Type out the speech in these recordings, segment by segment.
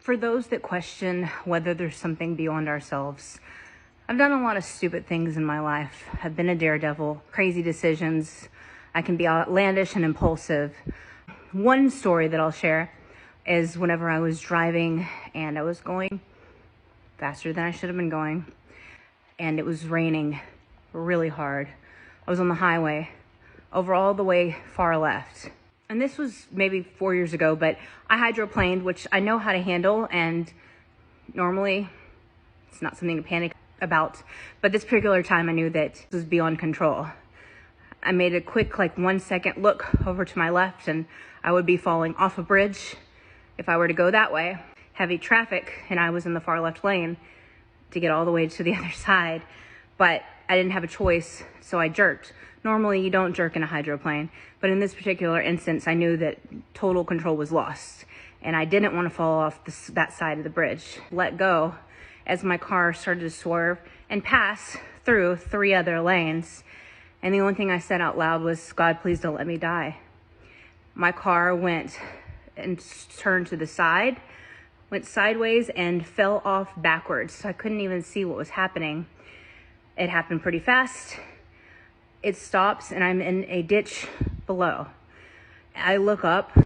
For those that question whether there's something beyond ourselves, I've done a lot of stupid things in my life. I've been a daredevil, crazy decisions. I can be outlandish and impulsive. One story that I'll share is whenever I was driving and I was going faster than I should have been going, and it was raining really hard. I was on the highway over all the way far left. And this was maybe 4 years ago, but I hydroplaned, which I know how to handle, and normally it's not something to panic about. But this particular time I knew that it was beyond control. I made a quick, 1 second look over to my left, and I would be falling off a bridge if I were to go that way. Heavy traffic, and I was in the far left lane to get all the way to the other side. But I didn't have a choice, so I jerked. Normally you don't jerk in a hydroplane, but in this particular instance, I knew that total control was lost, and I didn't want to fall off that side of the bridge. Let go as my car started to swerve and pass through 3 other lanes, and the only thing I said out loud was, "God, please don't let me die." My car went and turned to the side, went sideways, and fell off backwards, so I couldn't even see what was happening. It happened pretty fast. It stops, and I'm in a ditch below. I look up,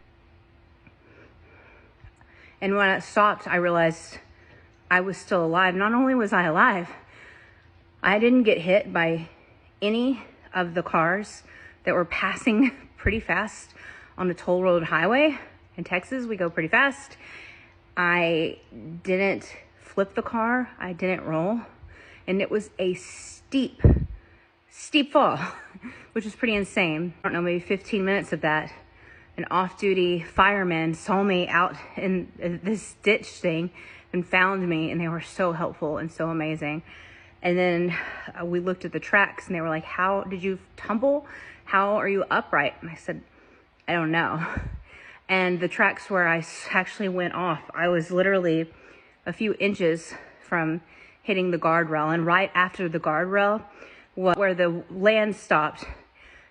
and when it stopped, I realized I was still alive. Not only was I alive, I didn't get hit by any of the cars that were passing pretty fast on the toll road highway. In Texas, we go pretty fast. I didn't flip the car. I didn't roll. And it was a steep fall, which is pretty insane. I don't know, maybe 15 minutes of that. An off-duty fireman saw me out in this ditch thing and found me, and they were so helpful and so amazing. And then we looked at the tracks, and they were like, "How did you tumble? How are you upright?" And I said, "I don't know." And the tracks where I actually went off, I was literally a few inches from hitting the guardrail, and right after the guardrail was where the land stopped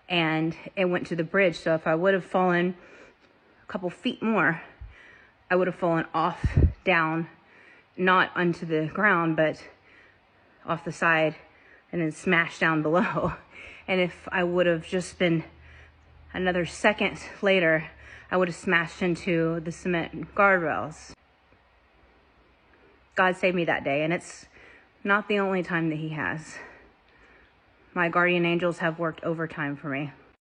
and it went to the bridge. So if I would have fallen a couple feet more, I would have fallen off down, not onto the ground, but off the side and then smashed down below. And if I would have just been another second later, I would have smashed into the cement guardrails. God saved me that day, and it's not the only time that he has. My guardian angels have worked overtime for me.